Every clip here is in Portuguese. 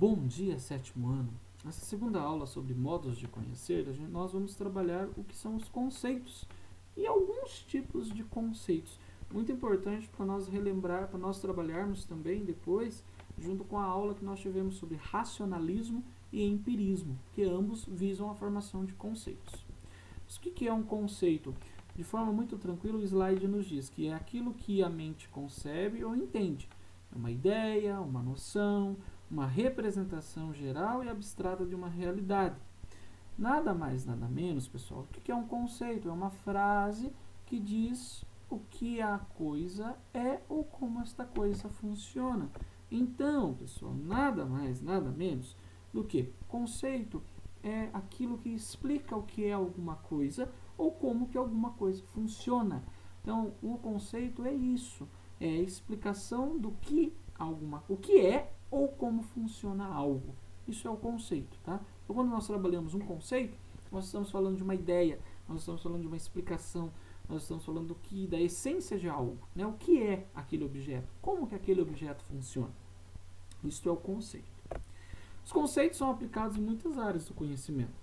Bom dia, sétimo ano. Nessa segunda aula sobre modos de conhecer, nós vamos trabalhar o que são os conceitos e alguns tipos de conceitos. Muito importante para nós relembrar, para nós trabalharmos também depois, junto com a aula que nós tivemos sobre racionalismo e empirismo, que ambos visam a formação de conceitos. Mas o que é um conceito? De forma muito tranquila, o slide nos diz que é aquilo que a mente concebe ou entende. É uma ideia, uma noção, uma representação geral e abstrata de uma realidade. Nada mais, nada menos, pessoal. O que é um conceito? É uma frase que diz o que a coisa é ou como esta coisa funciona. Então, pessoal, nada mais, nada menos do que conceito é aquilo que explica o que é alguma coisa ou como que alguma coisa funciona. Então, o conceito é isso, é a explicação do que o que é ou como funciona algo. Isso é o conceito, tá? Então, quando nós trabalhamos um conceito, nós estamos falando de uma ideia, nós estamos falando de uma explicação, nós estamos falando da essência de algo, né? O que é aquele objeto, como que aquele objeto funciona. Isso é o conceito. Os conceitos são aplicados em muitas áreas do conhecimento.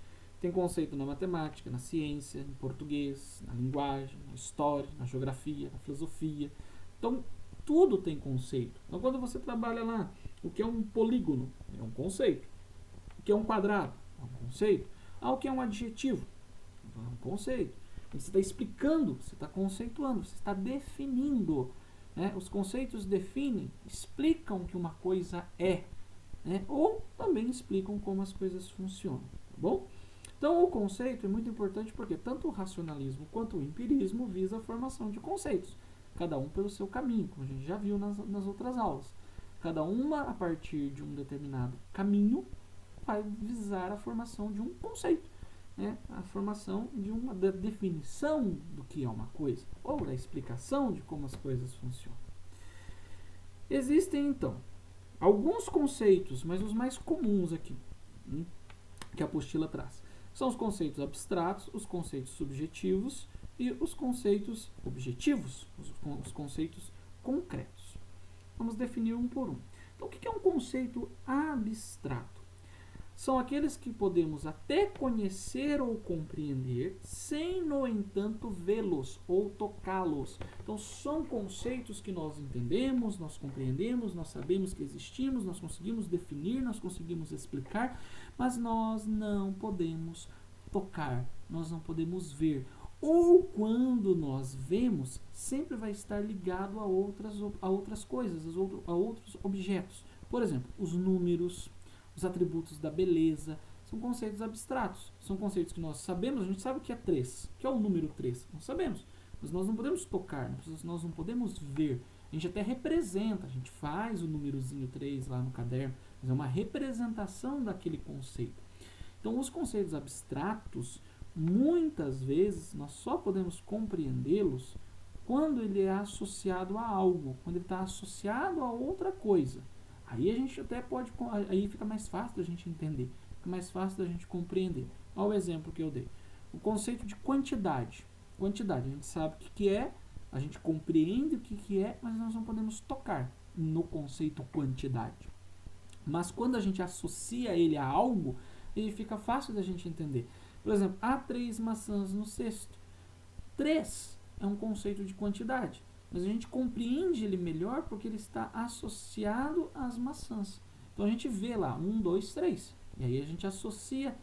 Tem conceito na matemática, na ciência, no português, na linguagem, na história, na geografia, na filosofia. Então, tudo tem conceito. Então, quando você trabalha lá, o que é um polígono? É um conceito. O que é um quadrado? É um conceito. O que é um adjetivo? É um conceito. Você está explicando, você está conceituando, você está definindo. Né? Os conceitos definem, explicam o que uma coisa é. Né? Ou também explicam como as coisas funcionam. Tá bom? Então, o conceito é muito importante porque tanto o racionalismo quanto o empirismo visa a formação de conceitos. Cada um pelo seu caminho, como a gente já viu nas outras aulas. Cada uma, a partir de um determinado caminho, vai visar a formação de um conceito. Né? A formação da definição do que é uma coisa, ou da explicação de como as coisas funcionam. Existem, então, alguns conceitos, mas os mais comuns aqui, que a apostila traz. São os conceitos abstratos, os conceitos subjetivos e os conceitos objetivos, os conceitos concretos. Vamos definir um por um. Então, o que é um conceito abstrato? São aqueles que podemos até conhecer ou compreender, sem, no entanto, vê-los ou tocá-los. Então, são conceitos que nós entendemos, nós compreendemos, nós sabemos que existimos, nós conseguimos definir, nós conseguimos explicar, mas nós não podemos tocar, nós não podemos ver. Ou quando nós vemos, sempre vai estar ligado a outras coisas, a outros objetos. Por exemplo, os números, os atributos da beleza, são conceitos abstratos. São conceitos que nós sabemos, a gente sabe o que é 3, que é o número 3, nós sabemos. Mas nós não podemos tocar, nós não podemos ver. A gente até representa, a gente faz o númerozinho 3 lá no caderno, mas é uma representação daquele conceito. Então, os conceitos abstratos, muitas vezes, nós só podemos compreendê-los quando ele é associado a algo, quando ele está associado a outra coisa. Aí a gente até pode, aí fica mais fácil da gente entender, fica mais fácil da gente compreender. Olha o exemplo que eu dei. O conceito de quantidade. Quantidade, a gente sabe o que é, a gente compreende o que é, mas nós não podemos tocar no conceito quantidade. Mas quando a gente associa ele a algo, ele fica fácil da gente entender. Por exemplo, há 3 maçãs no cesto. 3 é um conceito de quantidade, mas a gente compreende ele melhor porque ele está associado às maçãs. Então a gente vê lá 1, 2, 3. E aí a gente associa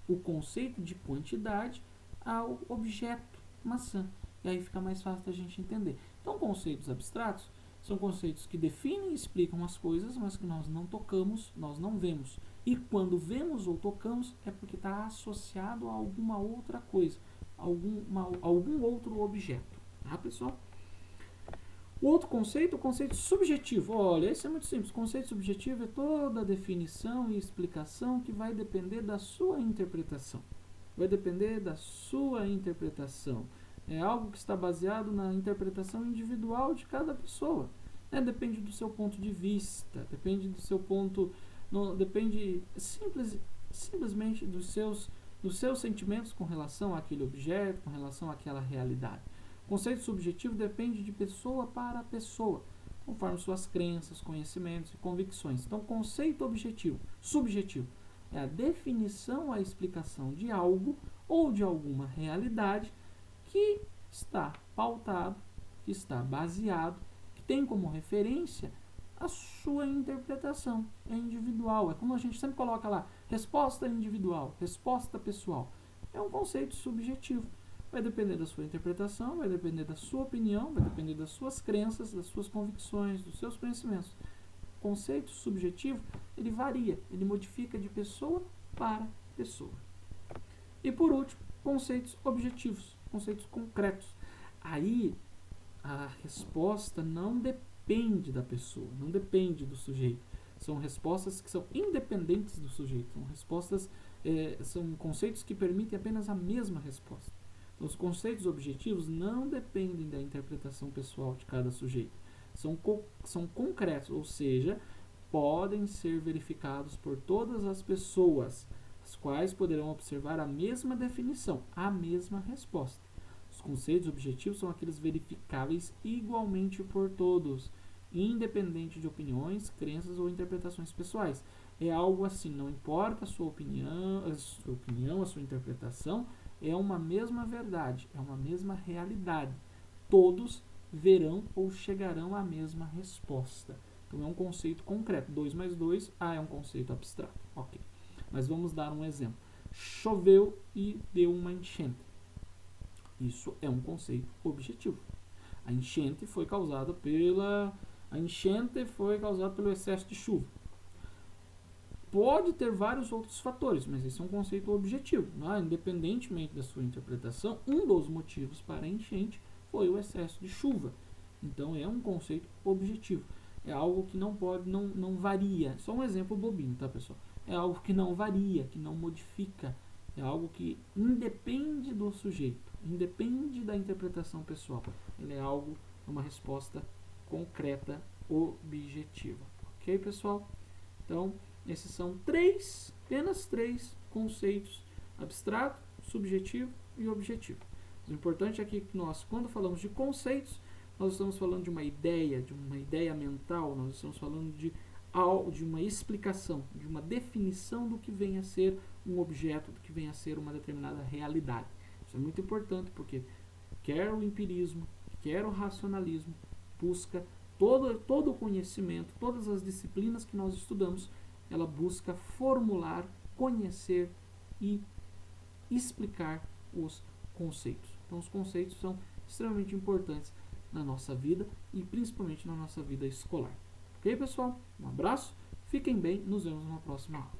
o conceito de quantidade ao objeto maçã. E aí fica mais fácil da gente entender. Então, conceitos abstratos são conceitos que definem e explicam as coisas, mas que nós não tocamos, nós não vemos. E quando vemos ou tocamos, é porque está associado a alguma outra coisa, algum outro objeto. Tá, pessoal? O outro conceito, o conceito subjetivo. Olha, esse é muito simples. O conceito subjetivo é toda a definição e explicação que vai depender da sua interpretação. Vai depender da sua interpretação. É algo que está baseado na interpretação individual de cada pessoa. Depende do seu ponto de vista, depende do seu ponto... depende simplesmente dos seus sentimentos com relação àquele objeto, com relação àquela realidade. O conceito subjetivo depende de pessoa para pessoa. conforme suas crenças, conhecimentos e convicções. Então, conceito objetivo, subjetivo, é a definição, a explicação de algo ou de alguma realidade que está pautado, que está baseado, que tem como referência a sua interpretação. É individual, é como a gente sempre coloca lá, resposta individual, resposta pessoal. É um conceito subjetivo. Vai depender da sua interpretação, vai depender da sua opinião, vai depender das suas crenças, das suas convicções, dos seus conhecimentos. O conceito subjetivo, ele varia, ele modifica de pessoa para pessoa. E por último, conceitos objetivos, conceitos concretos. Aí a resposta não depende da pessoa, não depende do sujeito. São respostas que são independentes do sujeito, são respostas, são conceitos que permitem apenas a mesma resposta. Então, os conceitos objetivos não dependem da interpretação pessoal de cada sujeito. São concretos, ou seja, podem ser verificados por todas as pessoas, as quais poderão observar a mesma definição, a mesma resposta. Os conceitos objetivos são aqueles verificáveis igualmente por todos, independente de opiniões, crenças ou interpretações pessoais. É algo assim, não importa a sua opinião, a sua interpretação, é uma mesma verdade, é uma mesma realidade. Todos verão ou chegarão à mesma resposta. Então é um conceito concreto. 2 mais 2, é um conceito abstrato. Ok. Mas vamos dar um exemplo. Choveu e deu uma enchente. Isso é um conceito objetivo. A enchente foi causada pelo excesso de chuva. Pode ter vários outros fatores, mas esse é um conceito objetivo. Independentemente da sua interpretação, um dos motivos para a enchente foi o excesso de chuva. Então é um conceito objetivo. É algo que não varia. Só um exemplo bobinho, tá, pessoal? É algo que não varia, que não modifica. É algo que independe do sujeito, independe da interpretação pessoal. Ele é algo, uma resposta concreta, objetiva. Ok, pessoal? Então, esses são apenas três conceitos: abstrato, subjetivo e objetivo. O importante é que nós, quando falamos de conceitos, nós estamos falando de uma ideia mental, nós estamos falando de uma explicação, de uma definição do que vem a ser um objeto, do que vem a ser uma determinada realidade. Isso é muito importante porque quer o empirismo, quer o racionalismo, busca todo o conhecimento, todas as disciplinas que nós estudamos, ela busca formular, conhecer e explicar os conceitos. Então, os conceitos são extremamente importantes na nossa vida e principalmente na nossa vida escolar. Ok, pessoal? Um abraço, fiquem bem, nos vemos na próxima aula.